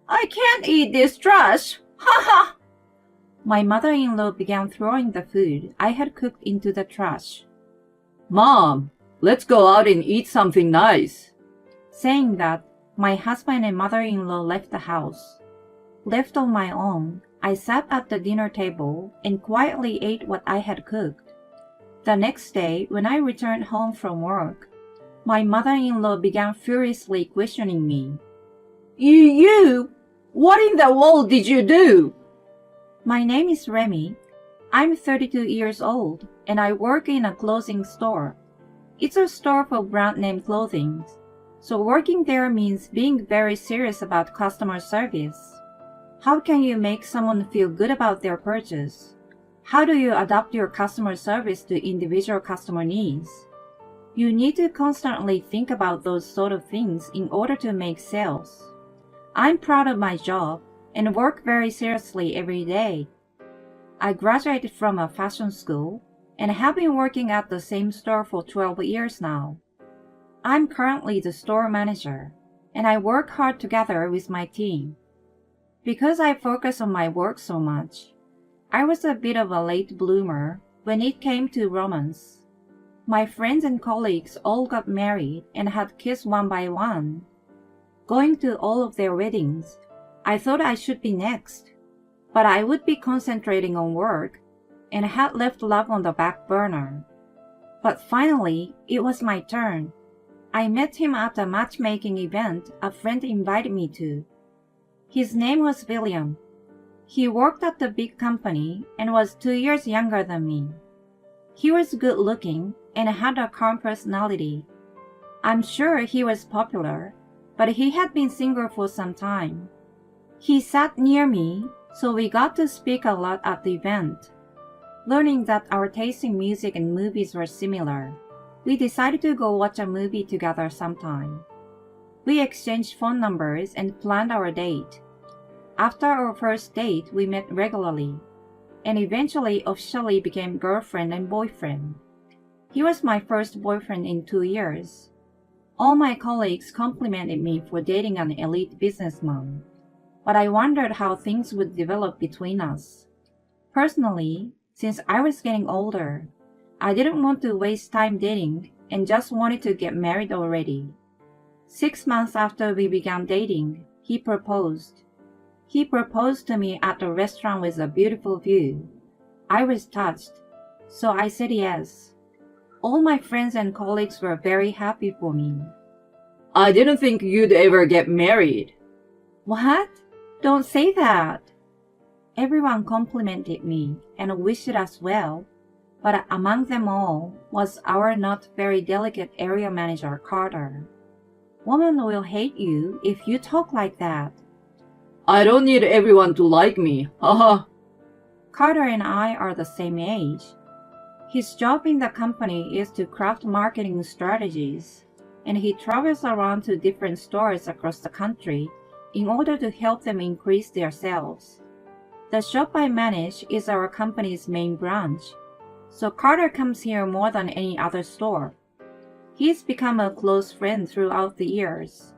I can't eat this trash! Ha ha! My mother-in-law began throwing the food I had cooked into the trash. Mom, let's go out and eat something nice. Saying that, my husband and mother-in-law left the house. Left on my own, I sat at the dinner table and quietly ate what I had cooked. The next day, when I returned home from work, my mother-in-law began furiously questioning me. You, what in the world did you do? My name is Remy. I'm 32 years old and I work in a clothing store. It's a store for brand name clothing, so working there means being very serious about customer service. How can you make someone feel good about their purchase? How do you adapt your customer service to individual customer needs? You need to constantly think about those sort of things in order to make sales. I'm proud of my job and work very seriously every day. I graduated from a fashion school and have been working at the same store for 12 years now. I'm currently the store manager and I work hard together with my team. Because I focus on my work so much, I was a bit of a late bloomer when it came to romance. My friends and colleagues all got married and had kids one by one. Going to all of their weddings, I thought I should be next, but I would be concentrating on work and had left love on the back burner. But finally, it was my turn. I met him at a matchmaking event a friend invited me to. His name was William. He worked at the big company and was 2 years younger than me. He was good looking and had a calm personality. I'm sure he was popular, but he had been single for some time. He sat near me, so we got to speak a lot at the event. Learning that our taste in music and movies were similar, we decided to go watch a movie together sometime. We exchanged phone numbers and planned our date. After our first date, we met regularly, and eventually officially became girlfriend and boyfriend. He was my first boyfriend in 2 years. All my colleagues complimented me for dating an elite businessman, but I wondered how things would develop between us. Personally, since I was getting older, I didn't want to waste time dating and just wanted to get married already. 6 months after we began dating, he proposed. He proposed to me at a restaurant with a beautiful view. I was touched, so I said yes. All my friends and colleagues were very happy for me. I didn't think you'd ever get married. What? Don't say that. Everyone complimented me and wished us well, but among them all was our not very delicate area manager, Carter. Women will hate you if you talk like that. I don't need everyone to like me, haha. Carter and I are the same age. His job in the company is to craft marketing strategies, and he travels around to different stores across the country in order to help them increase their sales. The shop I manage is our company's main branch, so Carter comes here more than any other store. He's become a close friend throughout the years.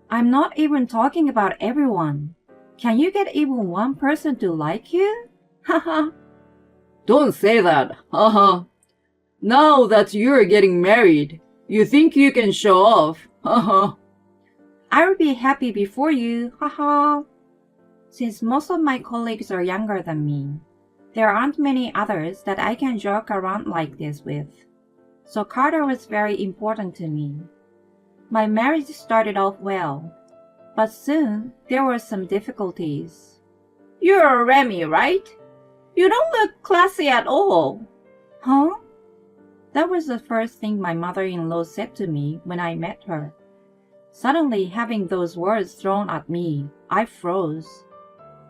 I'm not even talking about everyone. Can you get even one person to like you? Haha. Don't say that, haha. Now that you're getting married, you think you can show off, haha. I will be happy before you, haha. Since most of my colleagues are younger than me, there aren't many others that I can joke around like this with. So Carter was very important to me. My marriage started off well, but soon there were some difficulties. You're Remy, right? You don't look classy at all. Huh? That was the first thing my mother-in-law said to me when I met her. Suddenly having those words thrown at me, I froze.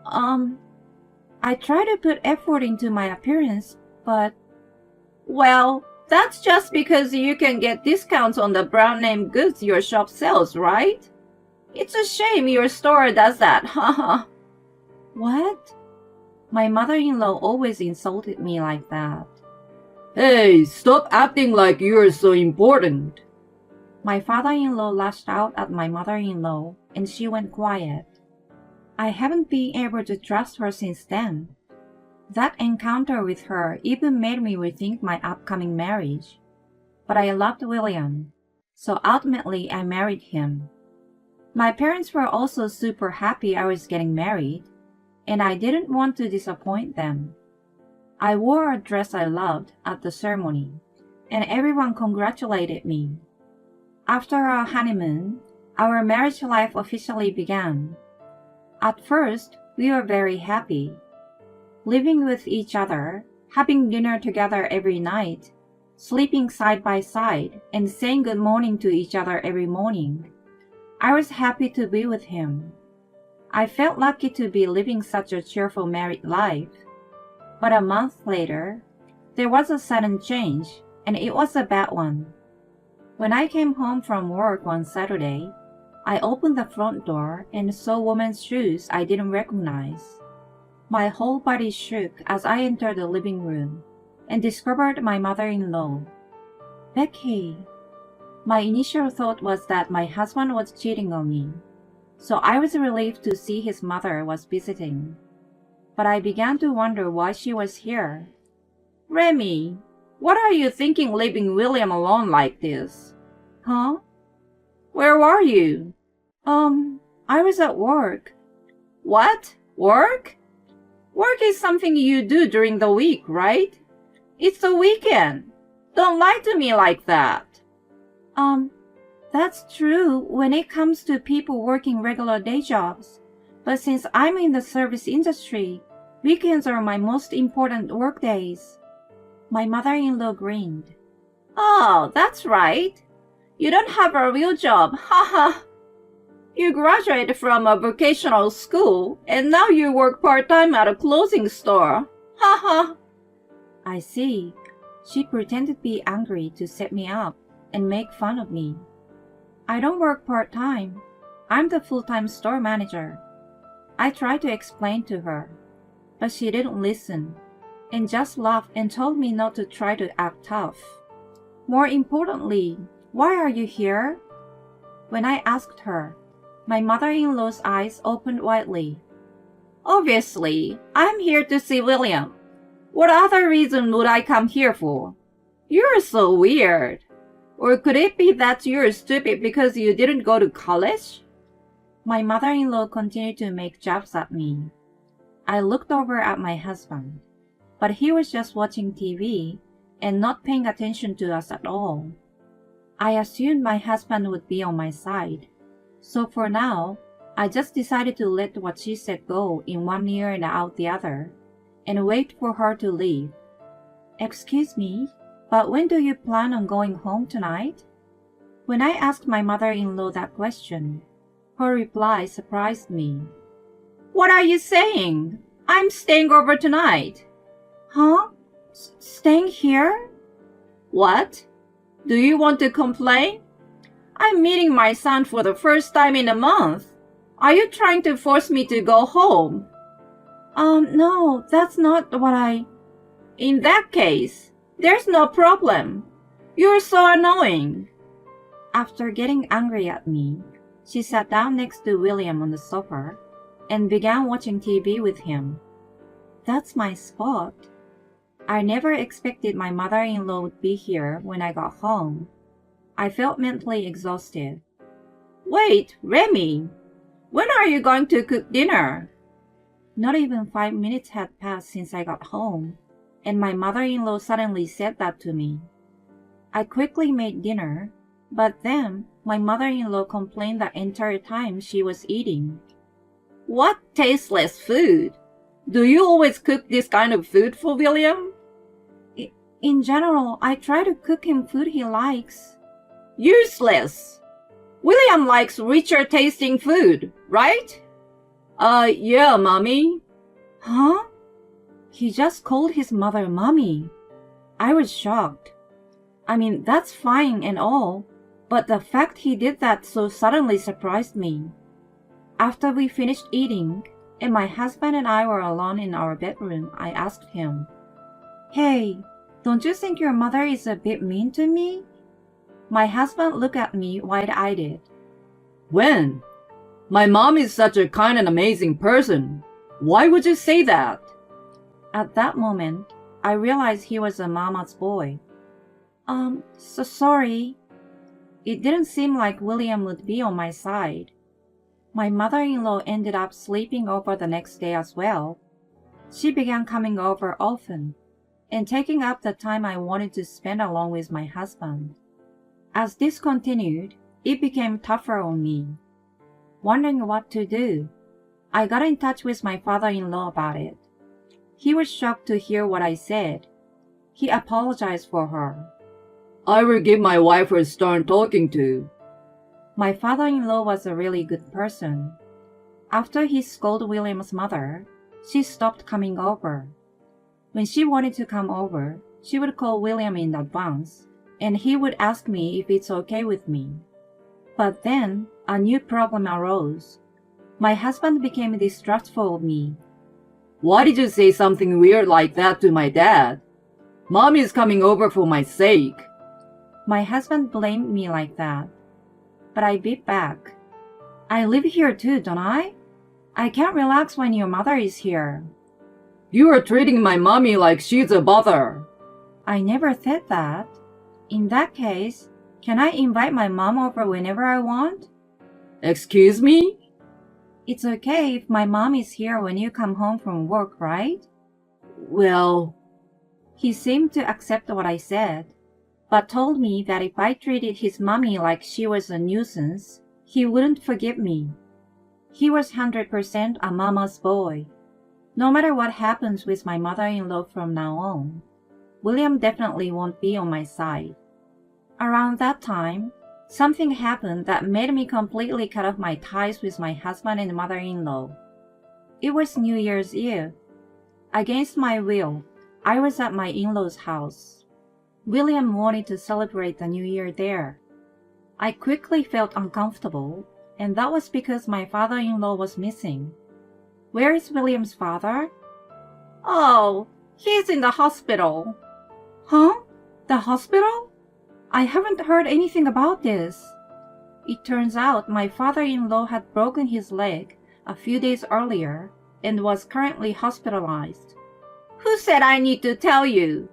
I try to put effort into my appearance, but... Well, that's just because you can get discounts on the brand name goods your shop sells, right? It's a shame your store does that, haha. What? My mother-in-law always insulted me like that. Hey, stop acting like you're so important. My father-in-law lashed out at my mother-in-law and she went quiet. I haven't been able to trust her since then. That encounter with her even made me rethink my upcoming marriage. But I loved William, so ultimately I married him. My parents were also super happy I was getting married, and I didn't want to disappoint them. I wore a dress I loved at the ceremony, and everyone congratulated me. After our honeymoon, our marriage life officially began. At first, we were very happy. Living with each other, having dinner together every night, sleeping side by side, and saying good morning to each other every morning. I was happy to be with him. I felt lucky to be living such a cheerful married life. But a month later, there was a sudden change, and it was a bad one. When I came home from work one Saturday, I opened the front door and saw women's shoes I didn't recognize. My whole body shook as I entered the living room and discovered my mother-in-law. Becky. My initial thought was that my husband was cheating on me, so I was relieved to see his mother was visiting. But I began to wonder why she was here. Remy, what are you thinking leaving William alone like this? Huh? Where were you? I was at work. What? Work? Work is something you do during the week, right? It's the weekend. Don't lie to me like that. That's true when it comes to people working regular day jobs. But since I'm in the service industry, weekends are my most important work days. My mother-in-law grinned. Oh, that's right. You don't have a real job, haha. You graduated from a vocational school, and now you work part-time at a clothing store, haha. I see. She pretended to be angry to set me up and make fun of me. I don't work part-time. I'm the full-time store manager. I tried to explain to her, but she didn't listen and just laughed and told me not to try to act tough. More importantly, why are you here? When I asked her, my mother-in-law's eyes opened widely. Obviously, I'm here to see William. What other reason would I come here for? You're so weird. Or could it be that you're stupid because you didn't go to college? My mother-in-law continued to make jabs at me. I looked over at my husband, but he was just watching TV and not paying attention to us at all. I assumed my husband would be on my side, so for now, I just decided to let what she said go in one ear and out the other, and wait for her to leave. Excuse me, but when do you plan on going home tonight? When I asked my mother-in-law that question, her reply surprised me. What are you saying? I'm staying over tonight. Huh? Staying here? What? Do you want to complain? I'm meeting my son for the first time in a month. Are you trying to force me to go home? No, that's not what In that case, there's no problem. You're so annoying. After getting angry at me, she sat down next to William on the sofa and began watching TV with him. That's my spot. I never expected my mother-in-law would be here when I got home. I felt mentally exhausted. Wait, Remy, when are you going to cook dinner? Not even 5 minutes had passed since I got home, and my mother-in-law suddenly said that to me. I quickly made dinner, but then my mother-in-law complained the entire time she was eating. What tasteless food! Do you always cook this kind of food for William? In general, I try to cook him food he likes. Useless! William likes richer tasting food, right? Yeah, Mommy. Huh? He just called his mother Mommy. I was shocked. I mean, that's fine and all, but the fact he did that so suddenly surprised me. After we finished eating, and my husband and I were alone in our bedroom, I asked him, Hey, don't you think your mother is a bit mean to me? My husband looked at me wide-eyed. When? My mom is such a kind and amazing person. Why would you say that? At that moment, I realized he was a mama's boy. So sorry. It didn't seem like William would be on my side. My mother-in-law ended up sleeping over the next day as well. She began coming over often and taking up the time I wanted to spend along with my husband. As this continued, it became tougher on me. Wondering what to do, I got in touch with my father-in-law about it. He was shocked to hear what I said. He apologized for her. I will give my wife a stern talking to. My father-in-law was a really good person. After he scolded William's mother, she stopped coming over. When she wanted to come over, she would call William in advance, and he would ask me if it's okay with me. But then, a new problem arose. My husband became distrustful of me. Why did you say something weird like that to my dad? Mom is coming over for my sake. My husband blamed me like that. But I beat back. I live here too, don't I? I can't relax when your mother is here. You are treating my mommy like she's a bother. I never said that. In that case, can I invite my mom over whenever I want? Excuse me? It's okay if my mom is here when you come home from work, right? Well, he seemed to accept what I said, but told me that if I treated his mommy like she was a nuisance, he wouldn't forgive me. He was 100% a mama's boy. No matter what happens with my mother-in-law from now on, William definitely won't be on my side. Around that time, something happened that made me completely cut off my ties with my husband and mother-in-law. It was New Year's Eve. Against my will, I was at my in-laws' house. William wanted to celebrate the New Year there. I quickly felt uncomfortable, and that was because my father-in-law was missing. Where is William's father? Oh, he's in the hospital. Huh? The hospital? I haven't heard anything about this. It turns out my father-in-law had broken his leg a few days earlier and was currently hospitalized. Who said I need to tell you?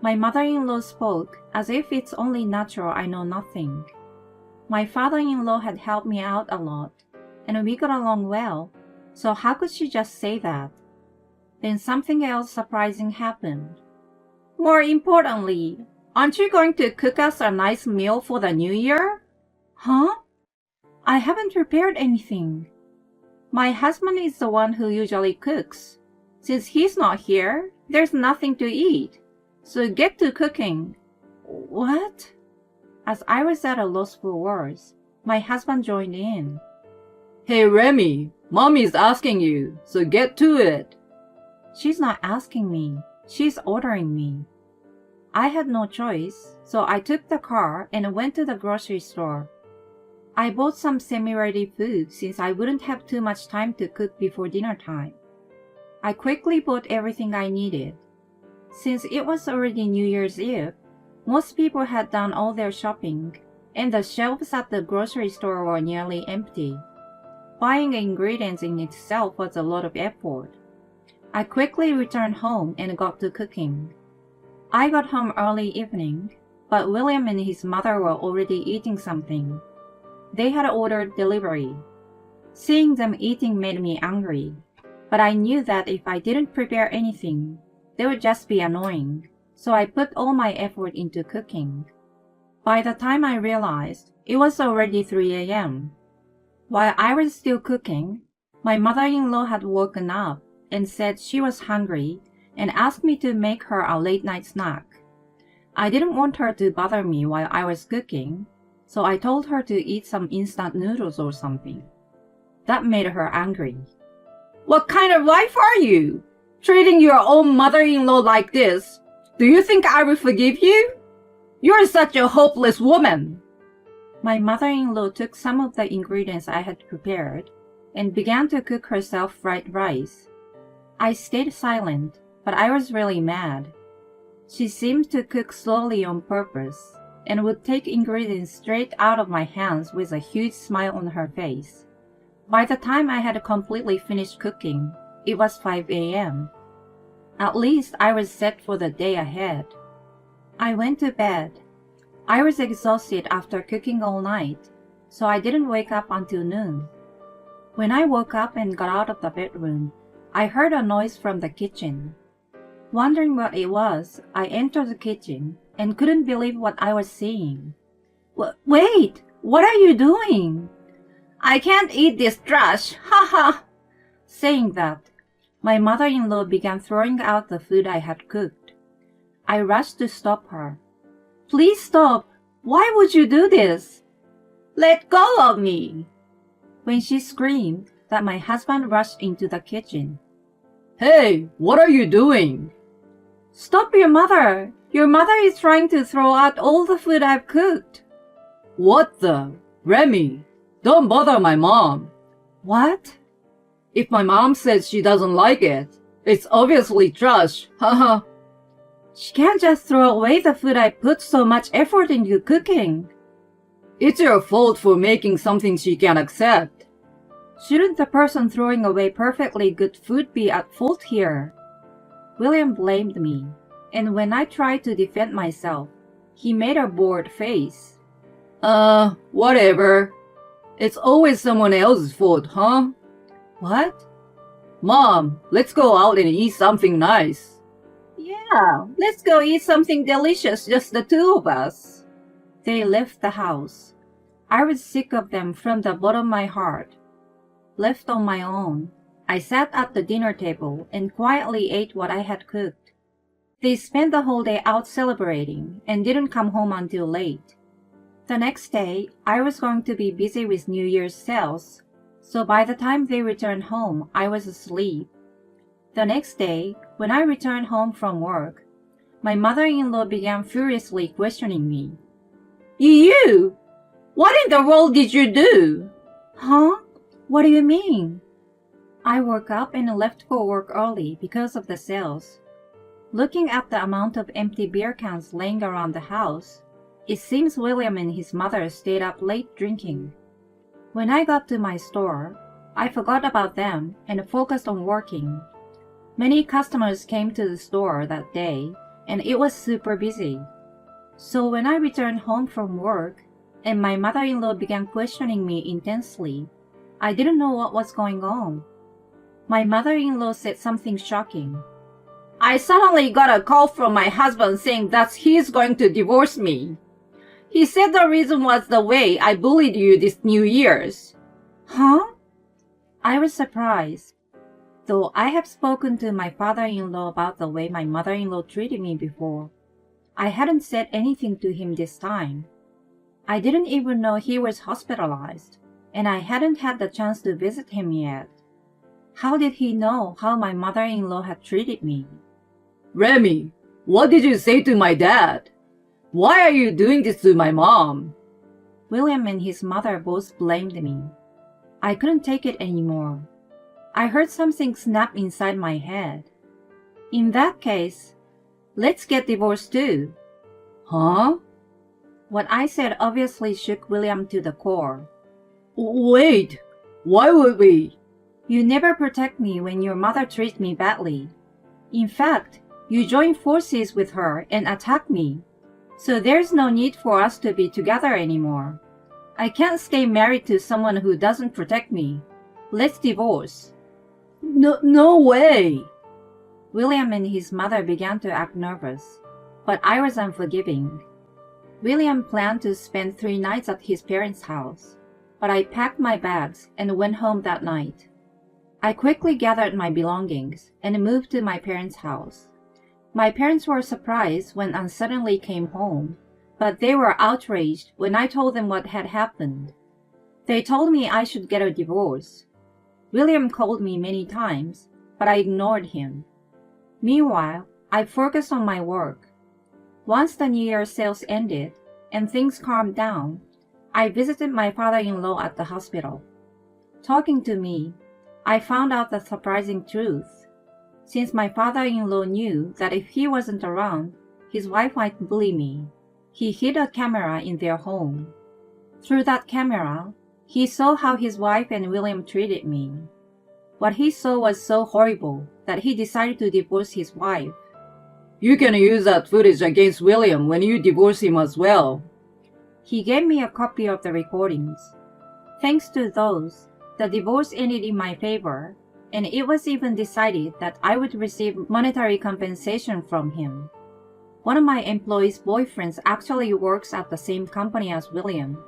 My mother-in-law spoke as if it's only natural I know nothing. My father-in-law had helped me out a lot, and we got along well, so how could she just say that? Then something else surprising happened. More importantly, aren't you going to cook us a nice meal for the New Year? Huh? I haven't prepared anything. My husband is the one who usually cooks. Since he's not here, there's nothing to eat. So get to cooking. What? As I was at a loss for words, my husband joined in. Hey Remy, Mommy's asking you, so get to it. She's not asking me, she's ordering me. I had no choice, so I took the car and went to the grocery store. I bought some semi-ready food since I wouldn't have too much time to cook before dinner time. I quickly bought everything I needed. Since it was already New Year's Eve, most people had done all their shopping, and the shelves at the grocery store were nearly empty. Buying ingredients in itself was a lot of effort. I quickly returned home and got to cooking. I got home early evening, but William and his mother were already eating something. They had ordered delivery. Seeing them eating made me angry, but I knew that if I didn't prepare anything, they would just be annoying, so I put all my effort into cooking. By the time I realized, it was already 3 a.m. While I was still cooking, my mother-in-law had woken up and said she was hungry and asked me to make her a late-night snack. I didn't want her to bother me while I was cooking, so I told her to eat some instant noodles or something. That made her angry. What kind of wife are you? Treating your own mother-in-law like this? Do you think I will forgive you? You're such a hopeless woman. My mother-in-law took some of the ingredients I had prepared and began to cook herself fried rice. I stayed silent, but I was really mad. She seemed to cook slowly on purpose and would take ingredients straight out of my hands with a huge smile on her face. By the time I had completely finished cooking, it was 5 a.m. At least I was set for the day ahead. I went to bed. I was exhausted after cooking all night, so I didn't wake up until noon. When I woke up and got out of the bedroom, I heard a noise from the kitchen. Wondering what it was, I entered the kitchen and couldn't believe what I was seeing. Wait! What are you doing? I can't eat this trash! Ha ha! Saying that, my mother-in-law began throwing out the food I had cooked. I rushed to stop her. Please stop! Why would you do this? Let go of me! When she screamed that, my husband rushed into the kitchen. Hey, what are you doing? Stop your mother! Your mother is trying to throw out all the food I've cooked. What the? Remy, don't bother my mom. What? If my mom says she doesn't like it, it's obviously trash. Haha. She can't just throw away the food I put so much effort into cooking. It's your fault for making something she can't accept. Shouldn't the person throwing away perfectly good food be at fault here? William blamed me, and when I tried to defend myself, he made a bored face. Whatever. It's always someone else's fault, huh? What? Mom, let's go out and eat something nice. Yeah, let's go eat something delicious, just the two of us. They left the house. I was sick of them from the bottom of my heart. Left on my own, I sat at the dinner table and quietly ate what I had cooked. They spent the whole day out celebrating and didn't come home until late. The next day, I was going to be busy with New Year's sales, so by the time they returned home, I was asleep. The next day, when I returned home from work, my mother-in-law began furiously questioning me. You! What in the world did you do? Huh? What do you mean? I woke up and left for work early because of the sales. Looking at the amount of empty beer cans laying around the house, it seems William and his mother stayed up late drinking. When I got to my store, I forgot about them and focused on working. Many customers came to the store that day, and it was super busy. So when I returned home from work, and my mother-in-law began questioning me intensely, I didn't know what was going on. My mother-in-law said something shocking. I suddenly got a call from my husband saying that he's going to divorce me. He said the reason was the way I bullied you this New Year's. Huh? I was surprised. Though I have spoken to my father-in-law about the way my mother-in-law treated me before, I hadn't said anything to him this time. I didn't even know he was hospitalized, and I hadn't had the chance to visit him yet. How did he know how my mother-in-law had treated me? Remy, what did you say to my dad? Why are you doing this to my mom? William and his mother both blamed me. I couldn't take it anymore. I heard something snap inside my head. In that case, let's get divorced too. Huh? What I said obviously shook William to the core. Wait, why would we? You never protect me when your mother treats me badly. In fact, you join forces with her and attack me. So there's no need for us to be together anymore. I can't stay married to someone who doesn't protect me. Let's divorce. No way. William and his mother began to act nervous, but I was unforgiving. William planned to spend 3 nights at his parents' house, but I packed my bags and went home that night. I quickly gathered my belongings and moved to my parents' house. My parents were surprised when I suddenly came home, but they were outraged when I told them what had happened. They told me I should get a divorce. William called me many times, but I ignored him. Meanwhile, I focused on my work. Once the New Year's sales ended and things calmed down, I visited my father-in-law at the hospital. Talking to me, I found out the surprising truth. Since my father-in-law knew that if he wasn't around, his wife might bully me, he hid a camera in their home. Through that camera, He saw how his wife and William treated me. What he saw was so horrible that he decided to divorce his wife. You can use that footage against William when you divorce him as well. He gave me a copy of the recordings. Thanks to those, the divorce ended in my favor, and it was even decided that I would receive monetary compensation from him. One of my employees' boyfriends actually works at the same company as William.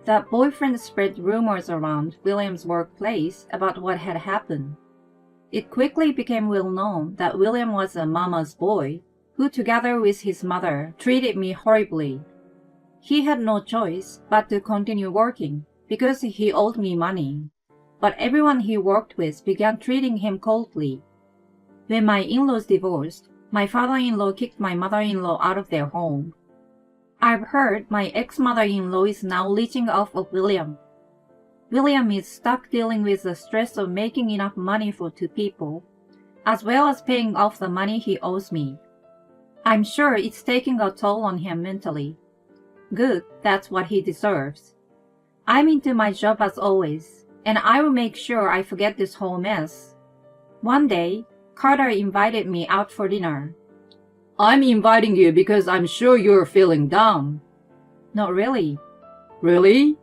That boyfriend spread rumors around William's workplace about what had happened. It quickly became well known that William was a mama's boy who, together with his mother, treated me horribly. He had no choice but to continue working because he owed me money. But everyone he worked with began treating him coldly. When my in-laws divorced, my father-in-law kicked my mother-in-law out of their home. I've heard my ex-mother-in-law is now leeching off of William. William is stuck dealing with the stress of making enough money for two people, as well as paying off the money he owes me. I'm sure it's taking a toll on him mentally. Good, that's what he deserves. I'm into my job as always, and I will make sure I forget this whole mess. One day, Carter invited me out for dinner. I'm inviting you because I'm sure you're feeling down. Not really. Really?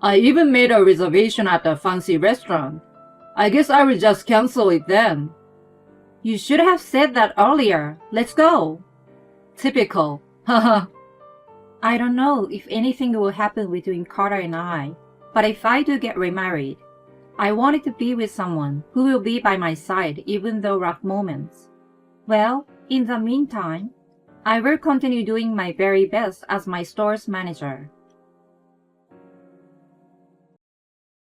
I even made a reservation at a fancy restaurant. I guess I will just cancel it then. You should have said that earlier. Let's go. Typical. Haha. I don't know if anything will happen between Carter and I, but if I do get remarried, I wanted to be with someone who will be by my side even though rough moments. Well, in the meantime, I will continue doing my very best as my store's manager.